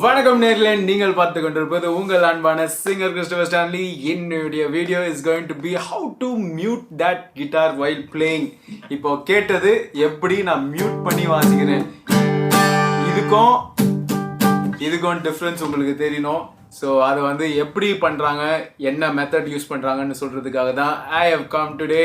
வணக்கம் நேர்களே, நீங்கள் பார்த்து கொண்டிருப்பது உங்கள் அன்பான சிங்கர் கிறிஸ்டோபர் ஸ்டான்லி. என்னுடைய video is going to be how to mute that guitar while playing. இப்போ கேட்டது எப்படி நான் மியூட் பண்ணி வாசிக்கிறேன், இதுக்கும் டிஃப்ரென்ஸ் உங்களுக்கு தெரியணும். ஸோ அதை வந்து எப்படி பண்ணுறாங்க, என்ன மெத்தட் யூஸ் பண்ணுறாங்கன்னு சொல்கிறதுக்காக தான் I have come today.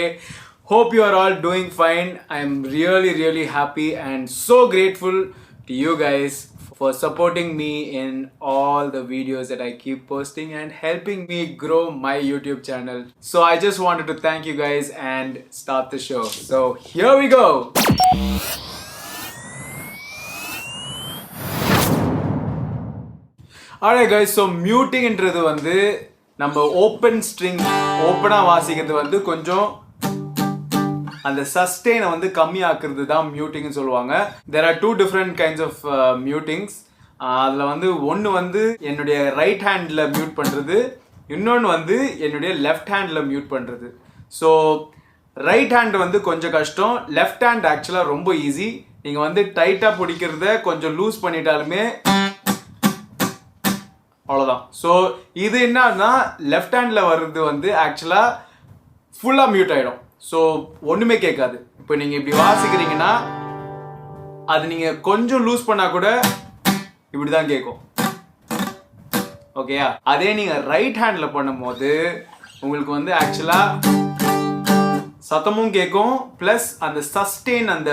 Hope you are all doing fine. I am really happy and so grateful to you guys for supporting me in all the videos that I keep posting and helping me grow my YouTube channel. So I just wanted to thank you guys and start the show. So here we go. Alright guys, so muting என்றது வந்து நம்ம open string ஓப்பனாக வாசிக்கிறது வந்து கொஞ்சம் அந்த சஸ்டெயினை வந்து கம்மியாக்குறது தான் மியூட்டிங்னு சொல்லுவாங்க. There are 2 different kinds of மியூட்டிங்ஸ். அதில் வந்து ஒன்று வந்து என்னுடைய ரைட் ஹேண்டில் மியூட் பண்ணுறது, இன்னொன்று வந்து என்னுடைய லெஃப்ட் ஹேண்டில் மியூட் பண்ணுறது. ஸோ ரைட் ஹேண்ட் வந்து கொஞ்சம் கஷ்டம், லெஃப்ட் ஹேண்ட் ஆக்சுவலாக ரொம்ப ஈஸி. நீங்கள் வந்து டைட்டாக பிடிக்கிறத கொஞ்சம் லூஸ் பண்ணிட்டாலுமே அவ்வளோதான். ஸோ இது என்னன்னா லெஃப்ட் ஹேண்டில் வர்றது வந்து ஆக்சுவலாக ஃபுல்லாக மியூட் ஆகிடும். ஸோ ஒன்றுமே கேட்காது. இப்போ நீங்கள் இப்படி வாசிக்கிறீங்கன்னா அது நீங்கள் கொஞ்சம் லூஸ் பண்ணால் கூட இப்படி தான் கேட்கும். ஓகேயா? அதே நீங்கள் ரைட் ஹேண்டில் பண்ணும்போது உங்களுக்கு வந்து ஆக்சுவலாக சத்தமும் கேட்கும், ப்ளஸ் அந்த சஸ்டெயின் அந்த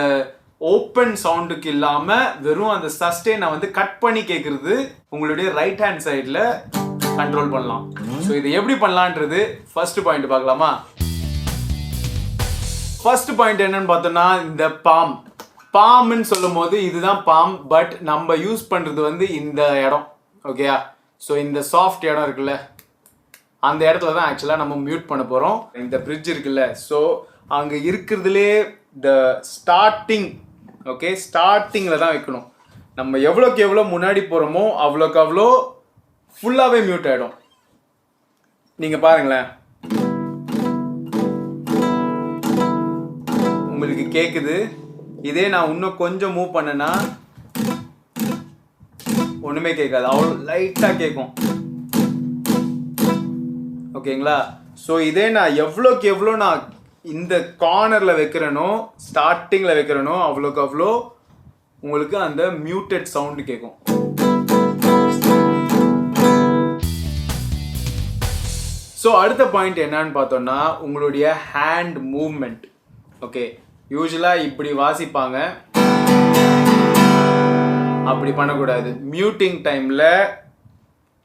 ஓப்பன் சவுண்டுக்கு இல்லாமல் வெறும் அந்த சஸ்டெயினை வந்து கட் பண்ணி கேட்குறது உங்களுடைய ரைட் ஹேண்ட் சைடில் கண்ட்ரோல் பண்ணலாம். ஸோ இதை எப்படி பண்ணலான்றது ஃபர்ஸ்ட் பாயிண்ட் பார்க்கலாமா? ஃபர்ஸ்ட் பாயிண்ட் என்னன்னு பார்த்தோம்னா, இந்த பாம்னு சொல்லும் போது இதுதான் பாம், பட் நம்ம யூஸ் பண்ணுறது வந்து இந்த இடம். ஓகேயா? ஸோ இந்த சாஃப்ட் இடம் இருக்குல்ல, அந்த இடத்துல தான் ஆக்சுவலாக நம்ம மியூட் பண்ண போகிறோம். இந்த பிரிட்ஜ் இருக்குல்ல, ஸோ அங்கே இருக்கிறதுலே த ஸ்டார்டிங், ஓகே, ஸ்டார்டிங்கில் தான் வைக்கணும். நம்ம எவ்வளோக்கு எவ்வளோ முன்னாடி போகிறோமோ அவ்வளோக்கு அவ்வளோ ஃபுல்லாகவே மியூட் ஆகிடும். நீங்கள் பாருங்களேன், உங்களுக்கு கேட்குது. இதே நான் இன்னும் கொஞ்சம் மூவ் பண்ணேன்னா ஒன்றுமே கேட்காது, அவ்வளோ லைட்டாக கேட்கும். ஓகேங்களா? ஸோ இதே நான் எவ்வளோக்கு எவ்வளோ நான் இந்த கார்னரில் வைக்கிறேனோ, ஸ்டார்டிங்கில் வைக்கிறேனோ அவ்வளோக்கு அவ்வளோ உங்களுக்கு அந்த மியூட்டட் சவுண்டு கேட்கும். ஸோ அடுத்த பாயிண்ட் என்னன்னு பார்த்தோம்னா, உங்களுடைய ஹேண்ட் மூவ்மெண்ட். ஓகே, யூஸ்வலாக இப்படி வாசிப்பாங்க, அப்படி பண்ணக்கூடாது. மியூட்டிங் டைமில்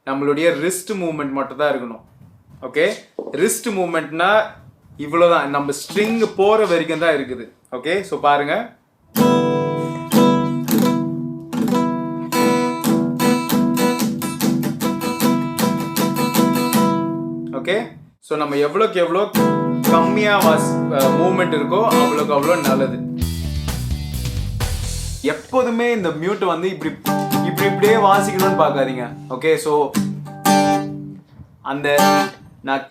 நம்மளுடைய ரிஸ்ட் மூவ்மெண்ட் மட்டும் தான் இருக்கணும். ஓகே, ரிஸ்ட் மூவ்மெண்ட்னா இவ்வளோதான், நம்ம ஸ்ட்ரிங் போகிற வரைக்கும் தான் இருக்குது. ஓகே, ஸோ பாருங்க, ஓகே. ஸோ நம்ம எவ்வளோக்கு எவ்வளோ கம்மியாக மூவ்மெண்ட் இருக்கோ அவ்வளோக்கு அவ்வளோ நல்லது. எப்போதுமே இந்த மியூட்டை வந்து இப்படியே வாசிக்கணும்னு பார்க்காதீங்க. ஓகே, ஸோ அந்த நான்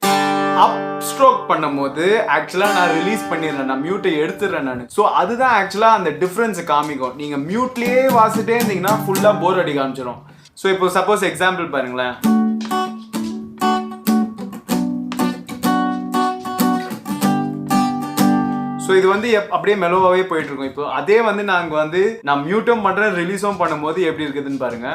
அப் ஸ்ட்ரோக் பண்ணும்போது ஆக்சுவலாக நான் ரிலீஸ் பண்ணிடுறேன், நான் மியூட்டை எடுத்துடுறேன் நான். ஸோ அதுதான் ஆக்சுவலாக அந்த டிஃப்ரென்ஸை காமிக்கும். நீங்கள் மியூட்லேயே வாசிட்டே இருந்தீங்கன்னா ஃபுல்லாக போர் அடி காமிச்சிடும். ஸோ இப்போ சப்போஸ் எக்ஸாம்பிள் பாருங்களேன், ஸோ இது வந்து அப்படியே மெலோவாகவே போயிட்டு இருக்கும். இப்போ அதே வந்து நாங்கள் வந்து நான் மியூட்டும் பண்ணுறேன், ரிலீஸும் பண்ணும்போது எப்படி இருக்குதுன்னு பாருங்க.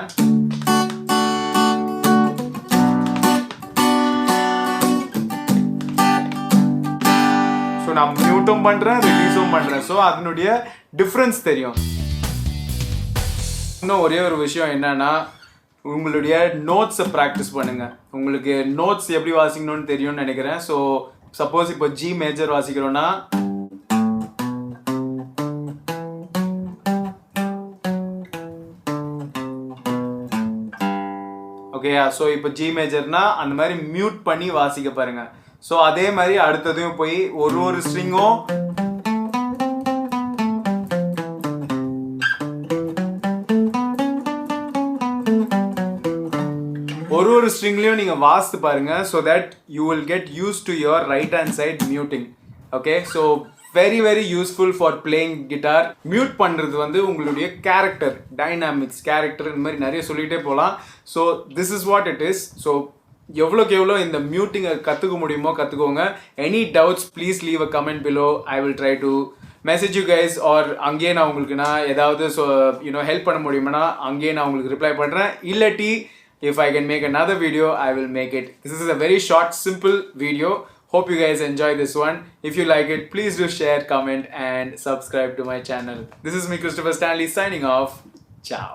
ஸோ நான் மியூட்டும் பண்ணுறேன், ரிலீஸும் பண்ணுறேன். ஸோ அதனுடைய டிஃப்ரென்ஸ் தெரியும். இன்னும் ஒரே ஒரு விஷயம் என்னன்னா, உங்களுடைய நோட்ஸை ப்ராக்டிஸ் பண்ணுங்க. உங்களுக்கு நோட்ஸ் எப்படி வாசிக்கணும்னு தெரியும்னு நினைக்கிறேன். ஸோ சப்போஸ் இப்போ ஜி மேஜர் வாசிக்கிறோன்னா, ஓகேயா? ஸோ இப்போ ஜி மேஜர்னா அந்த மாதிரி மியூட் பண்ணி வாசிக்க பாருங்க. ஸோ அதே மாதிரி அடுத்ததையும் போய் ஒரு ஸ்ட்ரிங்கும் ஒரு ஸ்ட்ரிங்லையும் நீங்கள் வாசித்து பாருங்க. So that you will get use to your right hand side muting. Okay, so very very useful for playing guitar. Mute பண்றது வந்து உங்களுடைய character dynamics character இந்த மாதிரி நிறைய சொல்லிட்டே போலாம். So this is what it is. So எவ்வளோக்கு எவ்வளோ இந்த மியூட்டிங்கை கற்றுக்க முடியுமோ கற்றுக்கோங்க. Any doubts please leave a comment below. I will try to message you guys are அங்கேயே நான் உங்களுக்கு நான் ஏதாவது ஹெல்ப் பண்ண முடியுமானா அங்கேயே நான் உங்களுக்கு ரிப்ளை பண்ணுறேன். இல்லாட்டி if I can make another video, I will make it. This is a very short, simple video. Hope you guys enjoy this one. If you like it, please do share, comment, and subscribe to my channel. This is me, Christopher Stanley, signing off. Ciao.